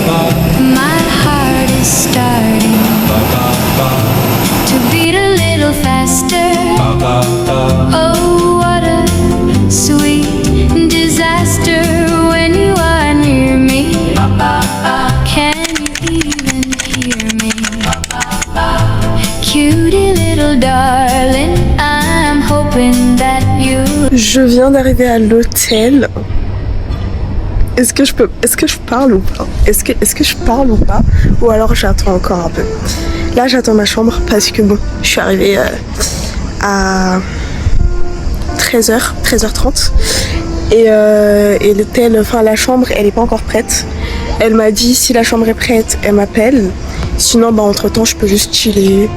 My heart is starting to beat a little faster. Oh, what a sweet disaster when you are near me. Can you even hear me? Cutie little darling, I'm hoping that you... Je viens d'arriver à l'hôtel. Est-ce que je parle ou pas? Est-ce que je parle ou pas? Ou alors j'attends encore un peu. Là j'attends ma chambre parce que bon, je suis arrivée à 13h30 et l'hôtel, enfin la chambre elle est pas encore prête. Elle m'a dit si la chambre est prête, elle m'appelle. Sinon bah entre temps je peux juste chiller,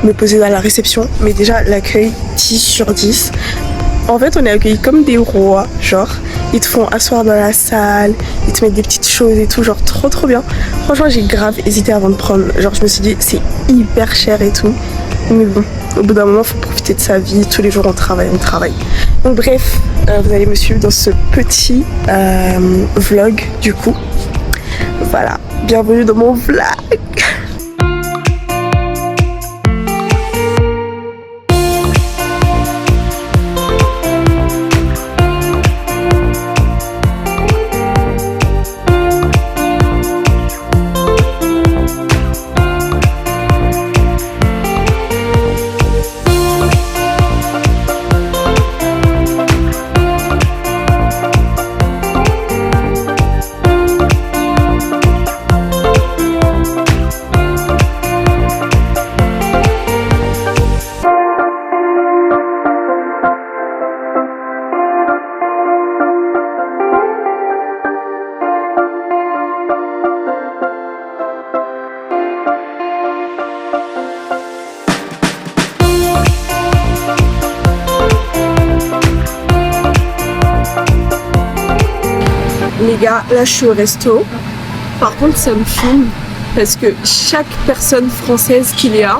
me poser dans la réception. Mais déjà l'accueil 10 sur 10. En fait on est accueillis comme des rois, genre ils te font asseoir dans la salle, ils te mettent des petites choses et tout, genre trop bien. Franchement j'ai grave hésité avant de prendre, genre je me suis dit c'est hyper cher et tout. Mais bon, au bout d'un moment faut profiter de sa vie, tous les jours on travaille. Donc bref, vous allez me suivre dans ce petit vlog du coup. Voilà, bienvenue dans mon vlog. Les gars, là je suis au resto. Par contre ça me fume parce que chaque personne française qu'il y a,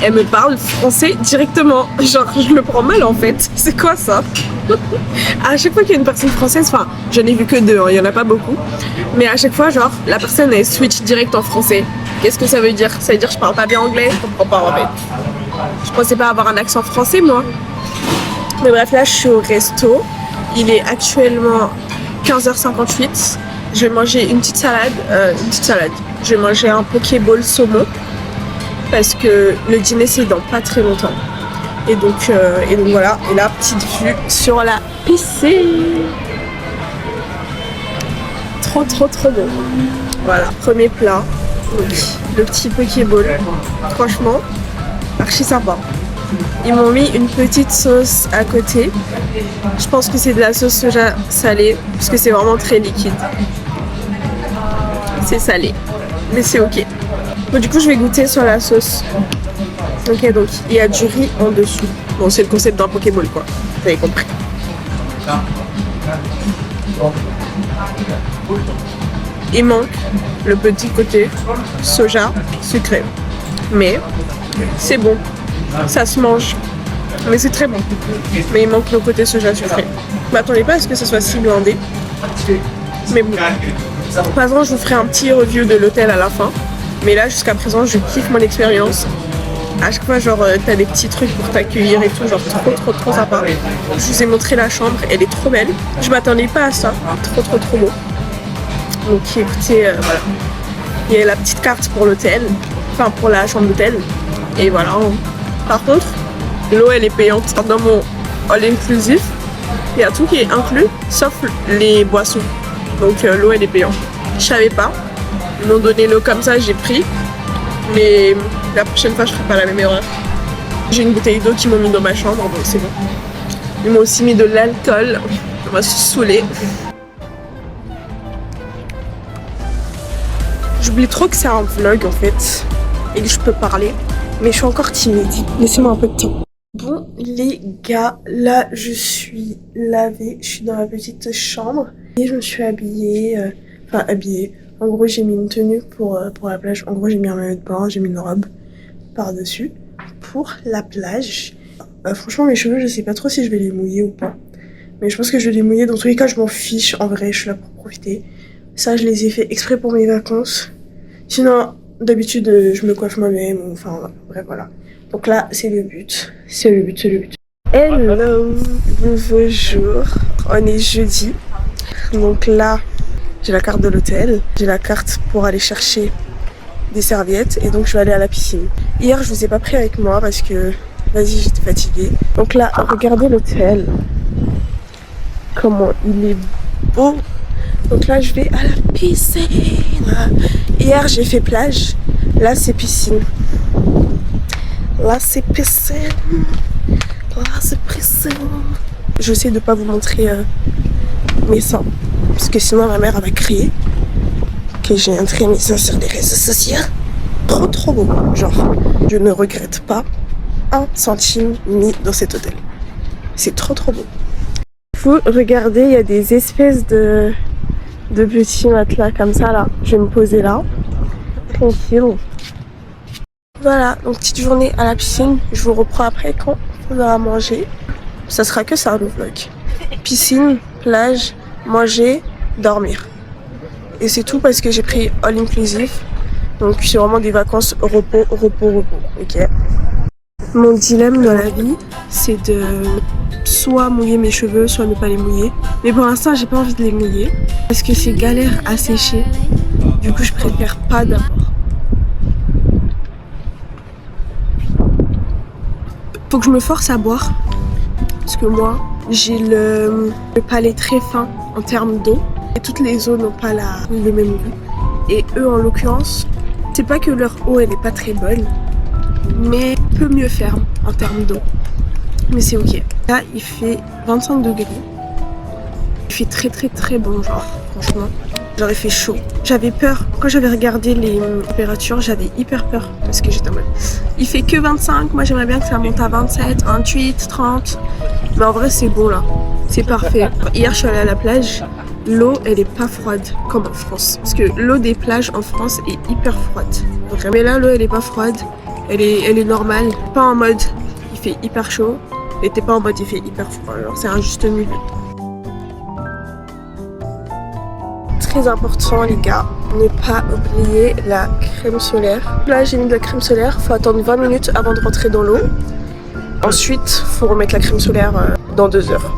elle me parle français directement. Genre je le prends mal en fait. C'est quoi ça? À chaque fois qu'il y a une personne française, enfin j'en ai vu que deux, hein, il y en a pas beaucoup. Mais à chaque fois genre la personne elle switch direct en français. Qu'est-ce que ça veut dire? Ça veut dire que je parle pas bien anglais? Je comprends pas en fait. Je pensais pas avoir un accent français moi. Mais bref là je suis au resto. Il est actuellement 15h58, je vais manger une petite salade. Je vais manger un pokéball saumon parce que le dîner c'est dans pas très longtemps. Et donc voilà, et là petite vue sur la piscine. Trop beau. Voilà, premier plat, donc, le petit pokéball. Franchement, archi sympa. Ils m'ont mis une petite sauce à côté. Je pense que c'est de la sauce soja salée parce que c'est vraiment très liquide. C'est salé, mais c'est ok. Bon, du coup, je vais goûter sur la sauce. Ok, donc il y a du riz en dessous. Bon, c'est le concept d'un pokéball quoi. Vous avez compris. Il manque le petit côté soja sucré, mais c'est bon. Ça se mange, mais c'est très bon. Mais il manque le côté soja sucré. Je m'attendais pas à ce que ça soit si blindé. Mais bon. Par exemple, je vous ferai un petit review de l'hôtel à la fin. Mais là, jusqu'à présent, je kiffe mon expérience. À chaque fois, genre, t'as des petits trucs pour t'accueillir et tout, genre trop sympa. Je vous ai montré la chambre, elle est trop belle. Je m'attendais pas à ça. Trop beau. Donc écoutez, voilà. Il y a la petite carte pour l'hôtel, enfin pour la chambre d'hôtel. Et voilà. Par contre, l'eau elle est payante. Dans mon all inclusif, il y a tout qui est inclus, sauf les boissons. Donc l'eau elle est payante. Je savais pas. Ils m'ont donné l'eau comme ça, j'ai pris. Mais la prochaine fois, je ferai pas la même erreur. J'ai une bouteille d'eau qu'ils m'ont mis dans ma chambre, donc c'est bon. Ils m'ont aussi mis de l'alcool. Ça m'a saoulée. J'oublie trop que c'est un vlog en fait. Et que je peux parler. Mais je suis encore timide. Laissez-moi un peu de temps. Bon les gars, là je suis lavée. Je suis dans ma petite chambre. Et je me suis habillée. Enfin habillée. En gros j'ai mis une tenue pour la plage. En gros j'ai mis un maillot de bain. J'ai mis une robe par-dessus. Pour la plage. Franchement mes cheveux je sais pas trop si je vais les mouiller ou pas. Mais je pense que je vais les mouiller. Dans tous les cas je m'en fiche. En vrai je suis là pour profiter. Ça, je les ai fait exprès pour mes vacances. Sinon, d'habitude, je me coiffe moi-même. Enfin, bref, voilà. Donc là, c'est le but. C'est le but. Hello, nouveau jour. On est jeudi. Donc là, j'ai la carte de l'hôtel. J'ai la carte pour aller chercher des serviettes. Et donc, je vais aller à la piscine. Hier, je vous ai pas pris avec moi parce que, vas-y, j'étais fatiguée. Donc là, regardez l'hôtel. Comment il est beau. Donc là, je vais à la piscine. Hier, j'ai fait plage. Là, c'est piscine. Là, c'est piscine. J'essaie de pas vous montrer mes seins. Parce que sinon, ma mère, elle va crier que j'ai montré mes seins sur les réseaux sociaux. Trop beau. Genre, je ne regrette pas un centime mis dans cet hôtel. C'est trop beau. Vous regardez, il y a des espèces de petits matelas comme ça là. Je vais me poser là, tranquille. Voilà, donc petite journée à la piscine. Je vous reprends après quand on va manger. Ça sera que ça le vlog. Piscine, plage, manger, dormir. Et c'est tout parce que j'ai pris all inclusive. Donc c'est vraiment des vacances repos. Ok. Mon dilemme dans la vie, c'est de soit mouiller mes cheveux, soit ne pas les mouiller. Mais pour l'instant, j'ai pas envie de les mouiller parce que c'est galère à sécher. Du coup, je préfère pas d'abord. Faut que je me force à boire parce que moi, j'ai le palais très fin en termes d'eau et toutes les eaux n'ont pas le même goût. Et eux, en l'occurrence, c'est pas que leur eau elle est pas très bonne, mais peu mieux ferme en termes d'eau. Mais c'est ok. Là, il fait 25 degrés. Il fait très bon, genre, franchement. Genre, il fait chaud. J'avais peur. Quand j'avais regardé les températures, j'avais hyper peur. Parce que j'étais en mode, il fait que 25. Moi, j'aimerais bien que ça monte à 27, 28, 30. Mais en vrai, c'est bon, là. C'est parfait. Hier, je suis allée à la plage. L'eau, elle est pas froide, comme en France. Parce que l'eau des plages en France est hyper froide. Mais là, l'eau, elle est pas froide. Elle est normale. Pas en mode, il fait hyper chaud. Et t'es pas en mode, il fait hyper froid. Alors, c'est un juste milieu. Très important les gars, ne pas oublier la crème solaire. Là j'ai mis de la crème solaire, faut attendre 20 minutes avant de rentrer dans l'eau. Ensuite faut remettre la crème solaire dans 2 heures.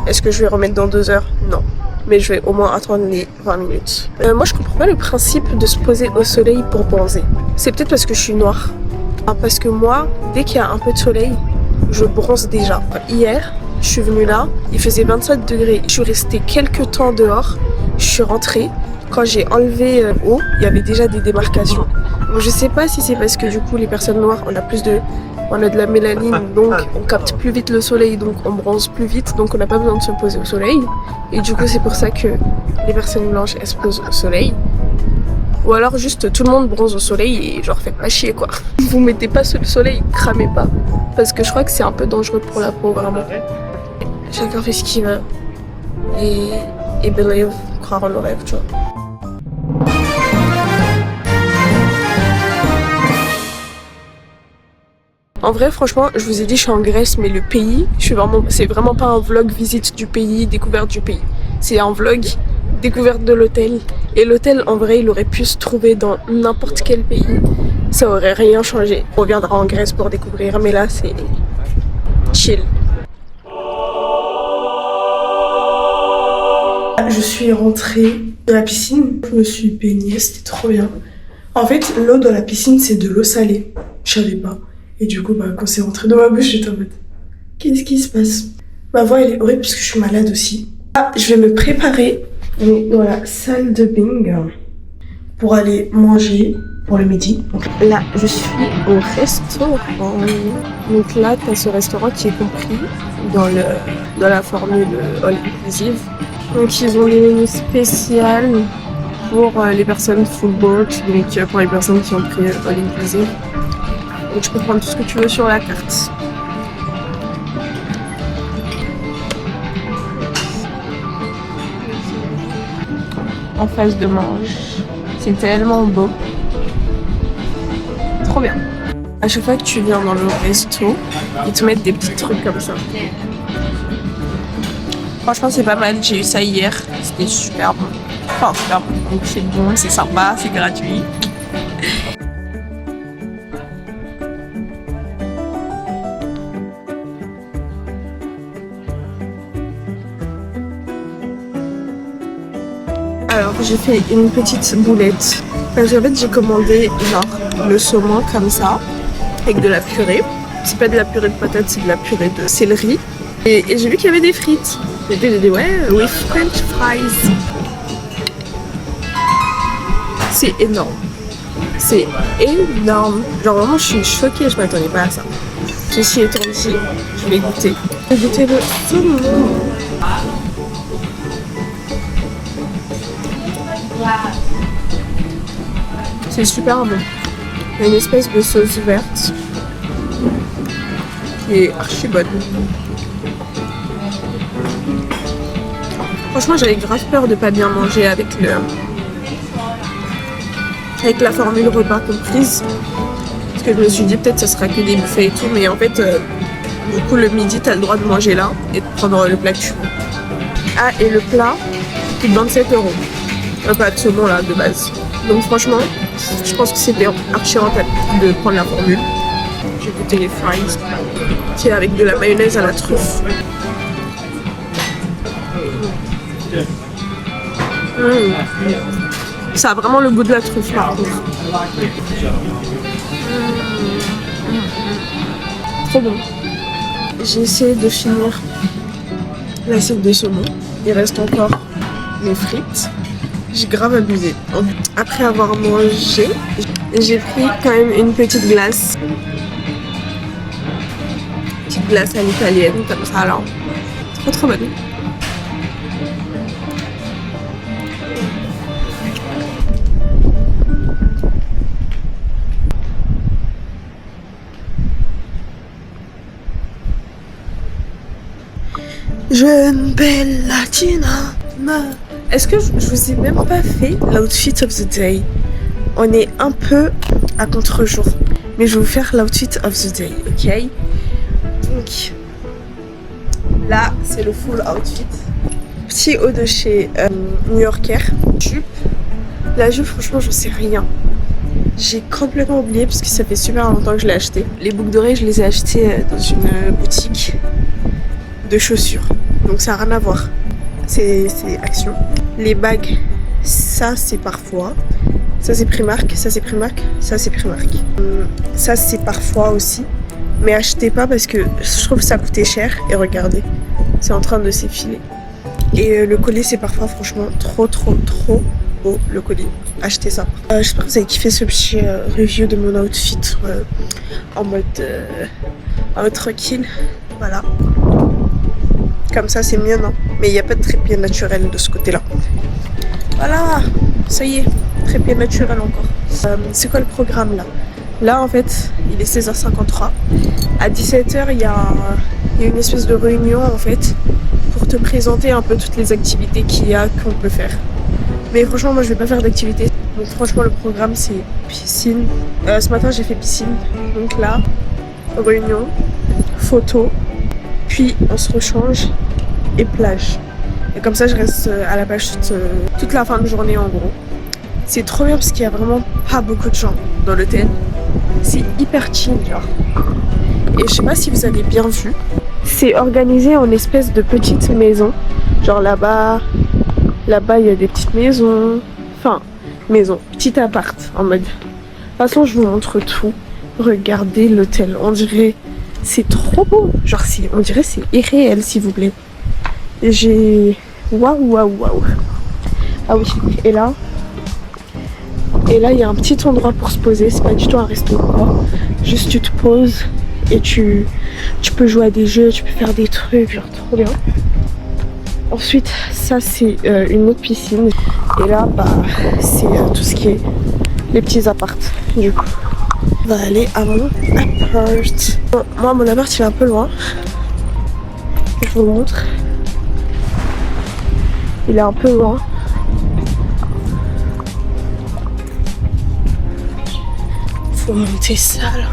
Est-ce que je vais remettre dans 2 heures? Non, mais je vais au moins attendre les 20 minutes. Moi je comprends pas le principe de se poser au soleil pour bronzer. C'est peut-être parce que je suis noire. Parce que moi, dès qu'il y a un peu de soleil, je bronze déjà. Hier, je suis venue là, il faisait 27 degrés. Je suis restée quelques temps dehors. Je suis rentrée. Quand j'ai enlevé l'eau, il y avait déjà des démarcations. Donc je sais pas si c'est parce que du coup les personnes noires, on a de la mélanine, donc on capte plus vite le soleil, donc on bronze plus vite, donc on n'a pas besoin de se poser au soleil. Et du coup c'est pour ça que les personnes blanches elles se posent au soleil. Ou alors juste tout le monde bronze au soleil et genre faites pas chier quoi. Vous mettez pas sous le soleil, cramez pas. Parce que je crois que c'est un peu dangereux pour la peau vraiment. Chacun fait ce qu'il veut. Et believe, croire en le rêve, tu vois. En vrai, franchement, je vous ai dit, je suis en Grèce, mais le pays, c'est vraiment pas un vlog visite du pays, découverte du pays. C'est un vlog découverte de l'hôtel. Et l'hôtel, en vrai, il aurait pu se trouver dans n'importe quel pays. Ça aurait rien changé. On reviendra en Grèce pour découvrir, mais là, c'est chill. Je suis rentrée de la piscine, je me suis baignée, c'était trop bien. En fait, l'eau dans la piscine, c'est de l'eau salée. Je savais pas. Et du coup, quand c'est rentré dans ma bouche, j'étais en mode, qu'est-ce qui se passe? Ma voix, elle est horrible parce que je suis malade aussi. Je vais me préparer dans la salle de bain pour aller manger pour le midi. Donc là, je suis au restaurant. Donc là, t'as ce restaurant qui est compris dans la formule all inclusive. Donc ils ont des menus spéciaux pour les personnes full board, donc pour les personnes qui ont pris all inclusive. Donc tu peux prendre tout ce que tu veux sur la carte. En face de mange, c'est tellement beau. Trop bien. À chaque fois que tu viens dans le resto, ils te mettent des petits trucs comme ça. Franchement, c'est pas mal. J'ai eu ça hier. C'était super bon. Enfin, donc c'est bon, c'est sympa, c'est gratuit. Alors j'ai fait une petite boulette. Parce qu'en fait j'ai commandé genre le saumon comme ça, avec de la purée. C'est pas de la purée de patates, c'est de la purée de céleri. Et j'ai vu qu'il y avait des frites. J'ai dit ouais, with French fries. C'est énorme. C'est énorme. Genre vraiment je suis choquée, je m'attendais pas à ça. Ceci étant dit, je vais goûter. Je vais goûter le saumon. C'est super bon. Il y a une espèce de sauce verte qui est archi bonne. Franchement, j'avais grave peur de pas bien manger avec la formule repas comprise. Parce que je me suis dit peut-être ça sera que des buffets et tout, mais en fait, du coup le midi t'as le droit de manger là et de prendre le plat que tu veux. Ah, et le plat coûte 27 €. Un plat de saumon là de base. Donc franchement, je pense que c'était archi rentable de prendre la formule. J'ai goûté les fries qui est avec de la mayonnaise à la truffe. Ça a vraiment le goût de la truffe par contre. Trop bon. J'ai essayé de finir l'assiette de saumon. Il reste encore mes frites. J'ai grave abusé. Après avoir mangé, j'ai pris quand même une petite glace. Petite glace à l'italienne, comme ça là. Trop bonne. Jeune belle latina. Est-ce que je vous ai même pas fait l'outfit of the day? On est un peu à contre-jour, mais je vais vous faire l'outfit of the day, ok? Donc là, c'est le full outfit. Petit haut de chez New Yorker. Jupe. La jupe, franchement, j'en sais rien. J'ai complètement oublié parce que ça fait super longtemps que je l'ai acheté. Les boucles d'oreilles, je les ai achetées dans une boutique de chaussures. Donc ça n'a rien à voir. C'est Action. Les bagues, ça c'est Parfois. Ça c'est Primark, ça c'est Primark, ça c'est Primark. Ça c'est Parfois aussi. Mais achetez pas parce que je trouve que ça coûtait cher. Et regardez, c'est en train de s'effiler. Et le collier c'est Parfois, franchement trop beau le collier. Achetez ça. J'espère que vous avez kiffé ce petit review de mon outfit en mode tranquille. Voilà. Comme ça c'est mieux, non? Mais il n'y a pas de trépied naturel de ce côté-là. Voilà, ça y est, trépied naturel encore. C'est quoi le programme là? Là en fait, il est 16h53. À 17h, il y a une espèce de réunion en fait pour te présenter un peu toutes les activités qu'il y a qu'on peut faire. Mais franchement, moi je vais pas faire d'activité. Donc franchement, le programme c'est piscine. Ce matin j'ai fait piscine. Donc là, réunion, photo, puis on se rechange et plage. Et comme ça je reste à la plage toute la fin de journée en gros. C'est trop bien parce qu'il y a vraiment pas beaucoup de gens dans l'hôtel. C'est hyper chill genre. Et je sais pas si vous avez bien vu. C'est organisé en espèce de petites maisons. Genre là-bas il y a des petites maisons. Enfin, maison, petit appart en mode. De toute façon je vous montre tout. Regardez l'hôtel, on dirait. C'est trop beau. Genre on dirait c'est irréel s'il vous plaît. J'ai... Waouh. Ah oui, et là il y a un petit endroit pour se poser. C'est pas du tout un resto quoi. Juste tu te poses et tu peux jouer à des jeux, tu peux faire des trucs, genre trop bien. Ensuite, ça c'est une autre piscine. Et là, c'est tout ce qui est les petits apparts du coup. On va aller à mon appart. Bon, moi mon appart il est un peu loin. Je vous le montre. Il est un peu loin. Faut monter ça là.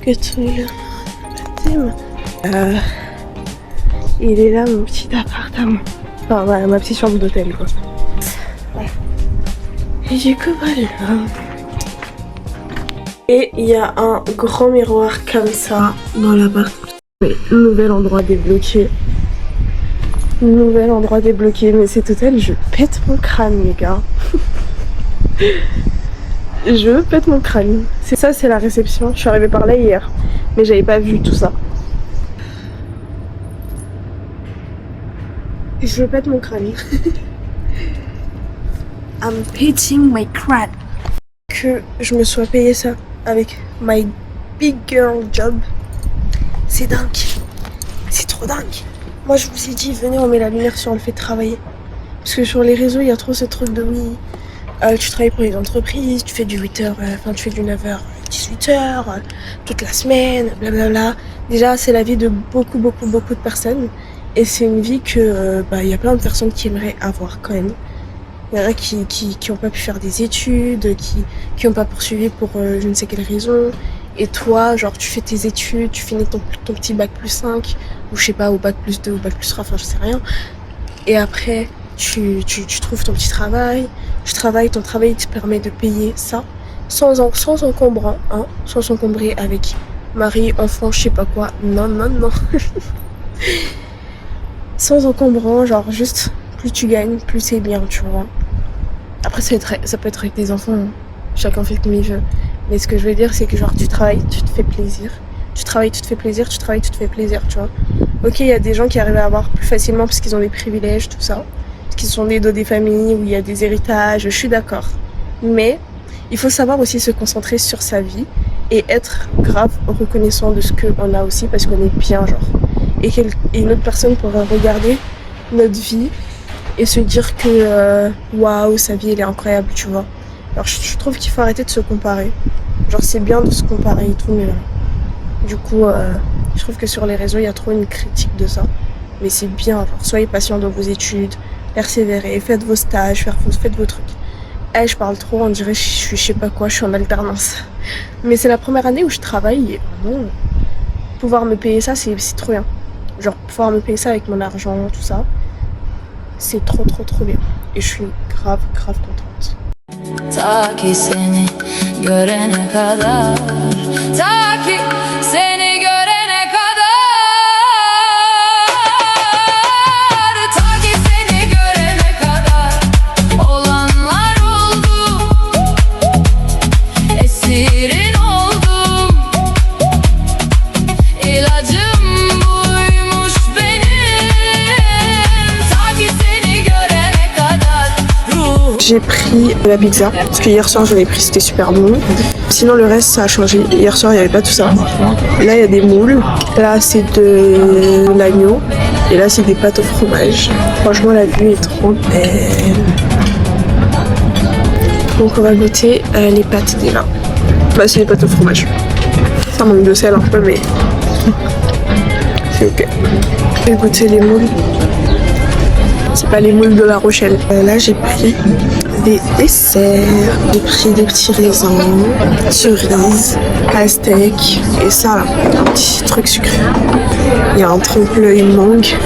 Que tout le Il est là mon petit appartement. Enfin voilà, ma petite chambre d'hôtel quoi. Ouais. Et du coup voilà. Et il y a un grand miroir comme ça dans l'appart. Nouvel endroit débloqué. Nouvel endroit débloqué. Mais c'est total, je pète mon crâne les gars. Je pète mon crâne. C'est ça, c'est la réception. Je suis arrivée par là hier. Mais j'avais pas vu tout ça. Je pète mon crâne. I'm pitching my crâne. Que je me sois payé ça avec my big girl job. C'est dingue. C'est trop dingue. Moi je vous ai dit, venez on met la lumière sur le fait de travailler. Parce que sur les réseaux il y a trop ce truc de oui. Tu travailles pour les entreprises, tu fais du 8h, enfin tu fais du 9h à 18h, toute la semaine, blablabla. Déjà c'est la vie de beaucoup de personnes. Et c'est une vie que y a plein de personnes qui aimeraient avoir quand même. Il y en a qui ont pas pu faire des études, qui ont pas poursuivi pour je ne sais quelle raison. Et toi, genre tu fais tes études, tu finis ton petit bac plus 5, ou je sais pas, au bac plus 2, ou bac plus 3, enfin je sais rien. Et après, tu trouves ton petit travail, tu travailles, ton travail te permet de payer ça, sans encombrant, hein, sans s'encombrer avec mari, enfant, je sais pas quoi. Non. Sans encombrant, genre juste plus tu gagnes, plus c'est bien, tu vois. Après ça peut être avec des enfants, hein. Chacun fait comme il veut. Mais ce que je veux dire c'est que genre tu travailles, tu te fais plaisir. Tu travailles, tu te fais plaisir, tu travailles, tu te fais plaisir, tu vois. Ok, il y a des gens qui arrivent à avoir plus facilement parce qu'ils ont des privilèges, tout ça. Parce qu'ils sont nés dans des familles où il y a des héritages, je suis d'accord. Mais il faut savoir aussi se concentrer sur sa vie et être grave reconnaissant de ce qu'on a aussi parce qu'on est bien, genre. Et une autre personne pourrait regarder notre vie et se dire que waouh, sa vie elle est incroyable, tu vois. Alors je trouve qu'il faut arrêter de se comparer. Genre c'est bien de se comparer et tout, mais du coup je trouve que sur les réseaux il y a trop une critique de ça. Mais c'est bien, genre soyez patient dans vos études, persévérez, faites vos stages, faites vos trucs. Je parle trop, on dirait je sais pas quoi, je suis en alternance. Mais c'est la première année où je travaille et vraiment pouvoir me payer ça c'est trop bien. Genre pouvoir me payer ça avec mon argent, tout ça, c'est trop bien. Et je suis grave contente. Ta ki seni görene kadar, ta ki seni görene kadar, ta ki seni görene kadar olanlar oldu, esirin oldum, ilacım buymuş benim, ta ki seni görene kadar ruh. J'ai pris la pizza, parce que hier soir je l'ai pris, c'était super bon. Sinon le reste ça a changé, hier soir il n'y avait pas tout ça. Là il y a des moules, là c'est de l'agneau, et là c'est des pâtes au fromage. Franchement la vue est trop belle. Donc on va goûter les pâtes déjà. Bah c'est les pâtes au fromage. Ça manque de sel un peu mais c'est ok. Je vais goûter les moules. C'est pas les moules de La Rochelle. Là j'ai pris des desserts, j'ai pris des petits raisins, cerises, pastèques et ça là, un petit truc sucré. Il y a un trompe-l'œil mangue.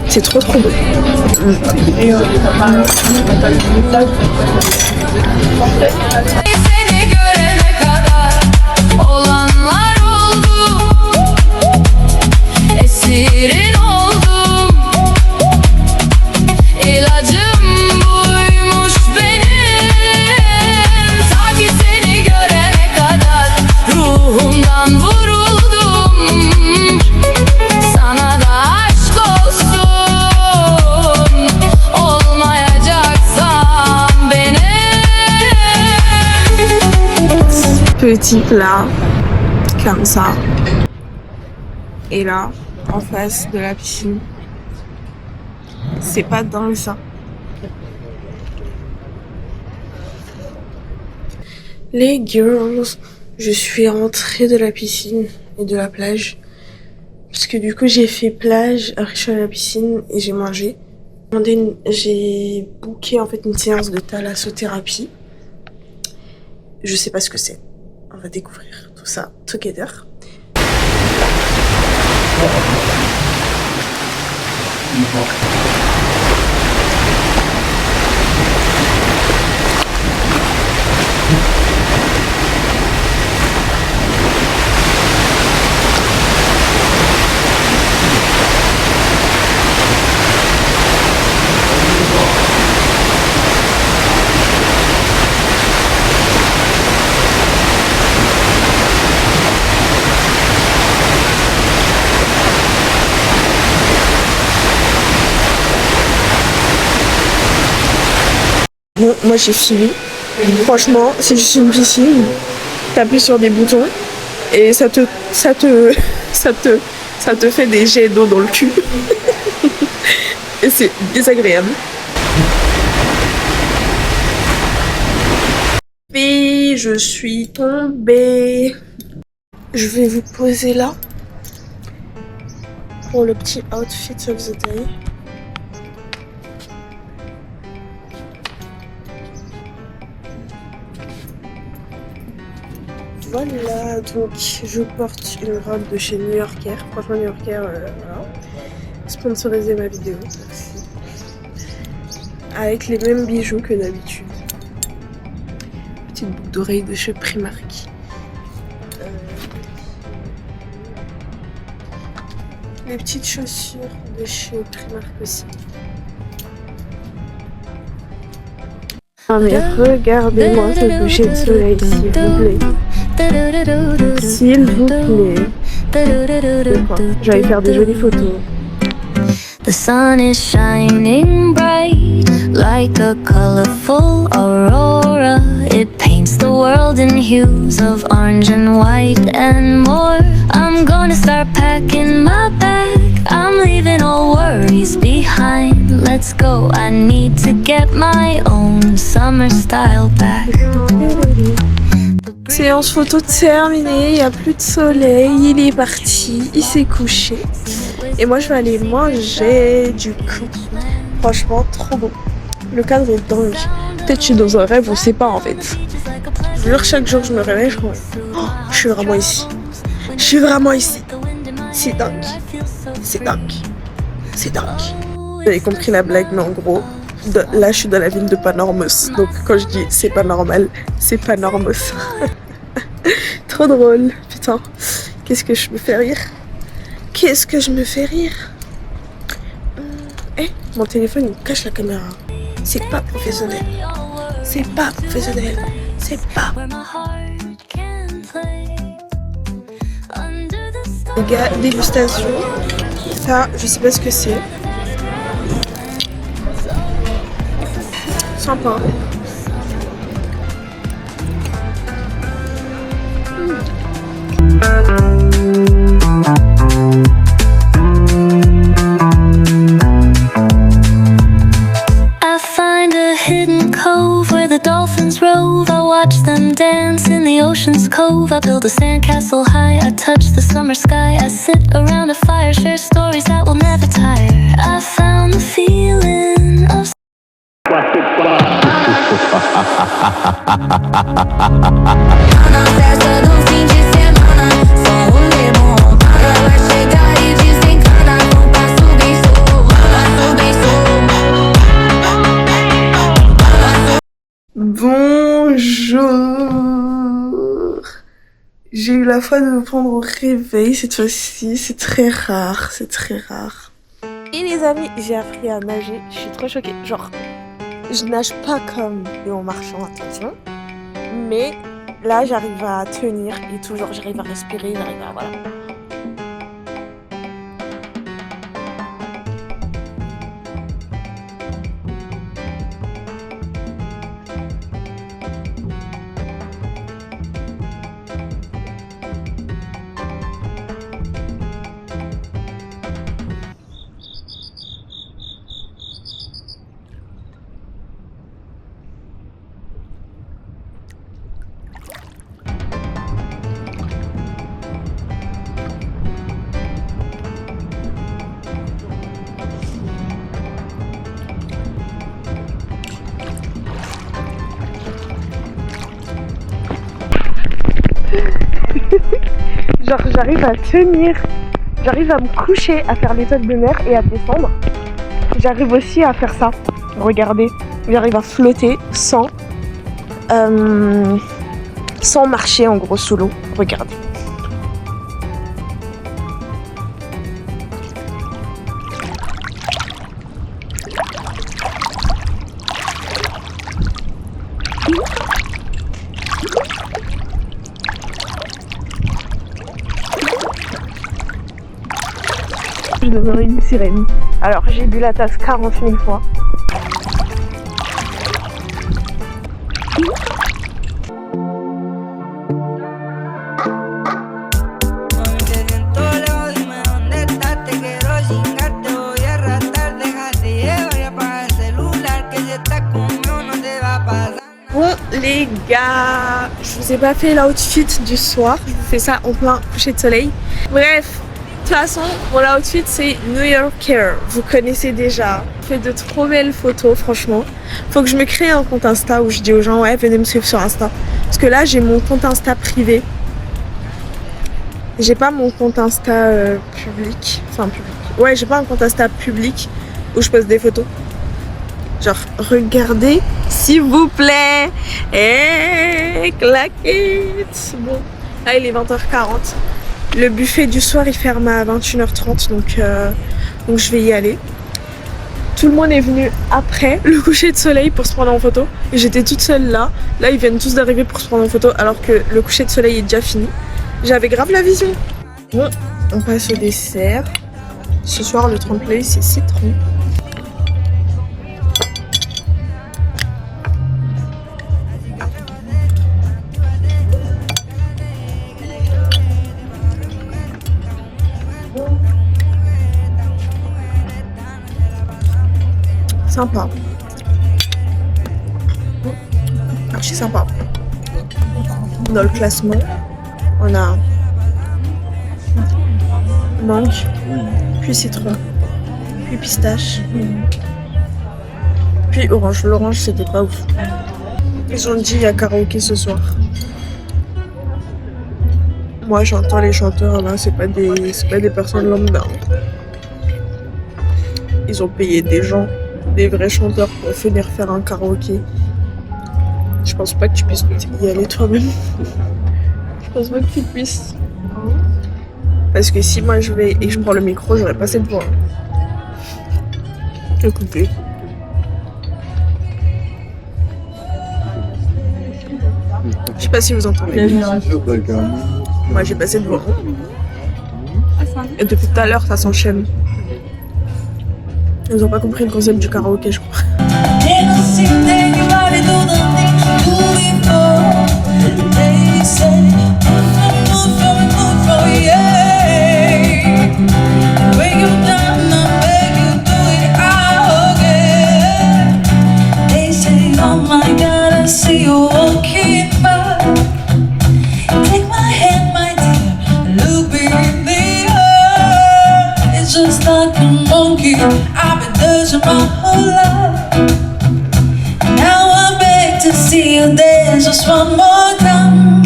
C'est trop bon. Seni görene kadar olanlar oldu, esirin oldum, ilacım buymuş benim, ta ki seni görene kadar ruhumdan vuruldum, sana da aşk olsun, olmayacaksan benim. Petit plat comme ça. Et là, en face de la piscine. C'est pas dingue ça. Les girls, je suis rentrée de la piscine et de la plage. Parce que du coup j'ai fait plage, après je suis allée à la piscine et j'ai mangé. J'ai booké en fait une séance de thalassothérapie. Je sais pas ce que c'est. On va découvrir tout ça together. Bon, moi j'ai fini. Franchement, c'est juste une piscine. T'appuies sur des boutons et ça te fait des jets d'eau dans le cul. Et c'est désagréable. Et je suis tombée. Je vais vous poser là pour le petit outfit of the day. Voilà, donc je porte une robe de chez New Yorker. Franchement, New Yorker, voilà. Sponsorisez ma vidéo, merci. Avec les mêmes bijoux que d'habitude. Petite boucle d'oreille de chez Primark. Les petites chaussures de chez Primark aussi. Ah mais regardez-moi ce coucher de soleil, s'il vous plaît. S'il vous plaît. C'est quoi? J'allais faire des jolies photos. The sun is shining bright like a colorful aurora. It paints the world in hues of orange and white and more. I'm gonna start packing my bag. I'm leaving all worries behind. Let's go, I need to get my own summer style back. Séance photo terminée, il n'y a plus de soleil, il est parti, il s'est couché. Et moi je vais aller manger du coup. Franchement, trop beau. Le cadre est dingue. Peut-être je suis dans un rêve, on sait pas en fait. Je jure, chaque jour je me réveille, je suis vraiment ici. Je suis vraiment ici. C'est dingue. C'est dingue. C'est dingue. Vous avez compris la blague, mais en gros, là je suis dans la ville de Panormos. Donc quand je dis c'est pas normal, c'est Panormos. Trop drôle. Putain, qu'est-ce que je me fais rire. Qu'est-ce que je me fais rire. Eh, mon téléphone il cache la caméra. C'est pas professionnel. C'est pas professionnel. C'est pas. Les gars, dégustation. Ça, je sais pas ce que c'est. Sympa. I find a hidden cove where the dolphins rove. I watch them dance in the ocean's cove. I build a sandcastle high. I touch the summer sky. I sit around a fire, share stories that will never tire. I found the feeling of Na festa do fim de semana, só o limão. Vai chegar e desencana. Não passo bem sou, passo bem sou. Bonjour. J'ai eu la foi de me prendre au réveil cette fois-ci. C'est très rare, c'est très rare. Et les amis, j'ai appris à nager. Je suis trop choquée. Genre, je nage pas comme en marchant, attention. Mais là, j'arrive à tenir et toujours j'arrive à respirer, j'arrive à... Voilà. Genre j'arrive à tenir. J'arrive à me coucher, à faire l'étoile de mer et à descendre. J'arrive aussi à faire ça. Regardez, j'arrive à flotter sans marcher en gros sous l'eau. Regardez. Je deviens une sirène. Alors j'ai bu la tasse 40 000 fois. Bon les gars, je vous ai pas fait l'outfit du soir. Je vous fais ça en plein coucher de soleil. Bref. De toute façon, mon outfit c'est New Yorker, vous connaissez déjà. Je fais de trop belles photos, franchement. Faut que je me crée un compte Insta où je dis aux gens, ouais, venez me suivre sur Insta. Parce que là, j'ai mon compte Insta privé. J'ai pas mon compte Insta public. Enfin, public. Ouais, j'ai pas un compte Insta public où je poste des photos. Genre, regardez, s'il vous plaît. Et claquette. Bon, là, il est 20h40. Le buffet du soir il ferme à 21h30 donc je vais y aller. Tout le monde est venu après le coucher de soleil pour se prendre en photo. Et j'étais toute seule là. Là ils viennent tous d'arriver pour se prendre en photo alors que le coucher de soleil est déjà fini. J'avais grave la vision. Bon, on passe au dessert. Ce soir le tremplin c'est citron. Sympa. Archi sympa. Dans le classement, on a mangue, puis citron, puis pistache, puis orange. L'orange c'était pas ouf. Ils ont dit il y a karaoké ce soir. Moi j'entends les chanteurs là, c'est pas des personnes lambda. Ils ont payé des gens, des vrais chanteurs pour venir faire un karaoké. Je pense pas que tu puisses y aller toi-même. Je pense pas que tu puisses. Parce que si moi je vais et je prends le micro, j'aurais pas cette voix. Écoutez. Je sais pas si vous entendez. Moi j'ai pas cette voix. Et depuis tout à l'heure ça s'enchaîne. Ils ont pas compris le concept du karaoké, je crois. I've been losing my whole life. Now I'm back to see you dance just one more time.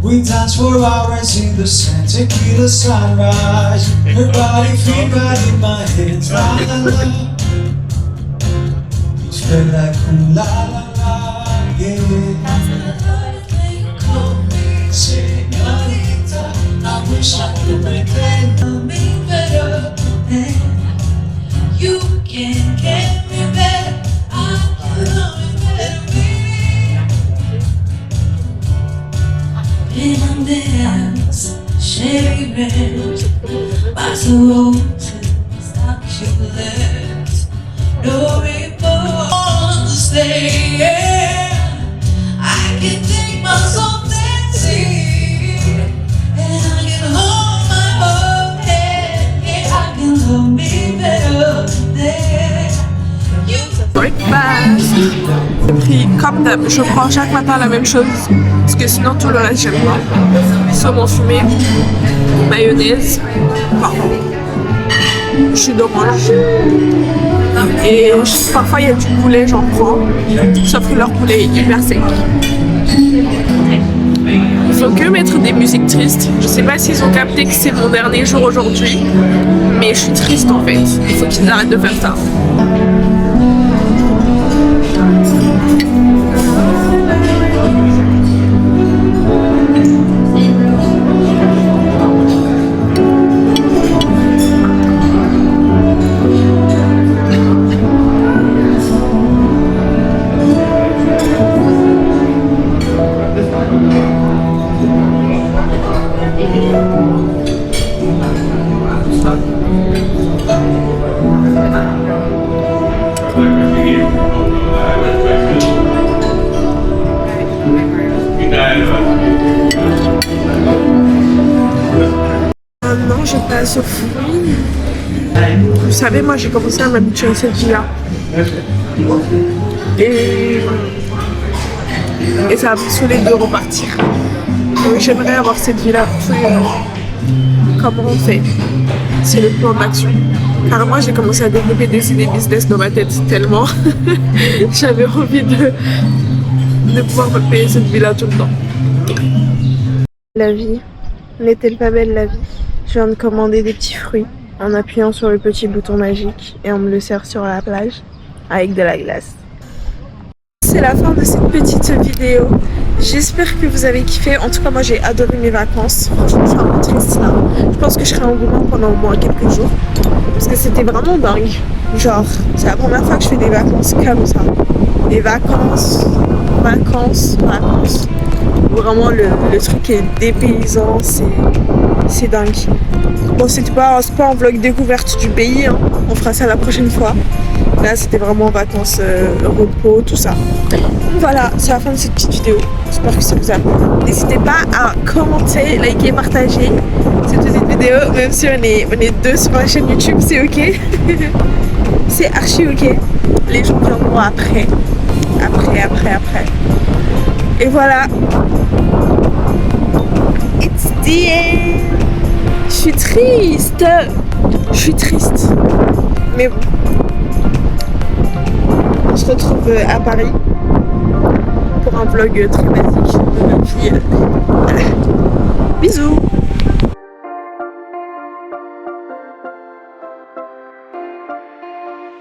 We dance for hours in the sand, tequila sunrise. Her body fit right in my head, la la la. You feel like ooh la la la, yeah. Call me señorita, I wish I could pretend me better. You can get me better. I can love you better, baby. Been on dance, sharing, by the road to stop your legs. No report to stay. I can take myself dancing, and I can hold my own head. Yeah, I can love me better there. Breakfast. J'ai pris comme d'hab, je prends chaque matin la même chose parce que sinon tout le reste j'aime pas. Saumon fumé, mayonnaise, pardon, jus d'orange et parfois il y a du poulet, j'en prends, sauf que leur poulet est hyper sec. font que mettre des musiques tristes. Je sais pas s'ils ont capté que c'est mon dernier jour aujourd'hui, mais je suis triste en fait. Il faut qu'ils arrêtent de faire ça. Maintenant, je passe aux fruits. Vous savez, moi j'ai commencé à m'habituer à cette vie-là. Et ça va me saouler de repartir. Donc j'aimerais avoir cette vie-là. Comment on fait? C'est le plan d'action. Car moi j'ai commencé à développer des idées business dans ma tête tellement j'avais envie de pouvoir me payer cette vie-là tout le temps. La vie, n'est-elle pas belle la vie? Je viens de commander des petits fruits en appuyant sur le petit bouton magique et on me le sert sur la plage avec de la glace. C'est la fin de cette petite vidéo. J'espère que vous avez kiffé. En tout cas, moi j'ai adoré mes vacances. Franchement, je suis un peu triste là. Je pense que je serai en Roumanie pendant au moins quelques jours. Parce que c'était vraiment dingue. Genre, c'est la première fois que je fais des vacances comme ça. Des vacances. Vraiment, le truc est dépaysant. C'est dingue. Bon, c'est pas un vlog découverte du pays. Hein. On fera ça la prochaine fois. Là, c'était vraiment vacances, repos, tout ça. Donc voilà, c'est la fin de cette petite vidéo. J'espère que ça vous a plu. N'hésitez pas à commenter, liker, partager cette petite vidéo. Même si on est deux sur la chaîne YouTube, c'est ok. C'est archi ok. Les gens viendront après. Et voilà. It's the end. Je suis triste. Mais bon. On se retrouve à Paris pour un vlog très basique de ma vie. Bisous.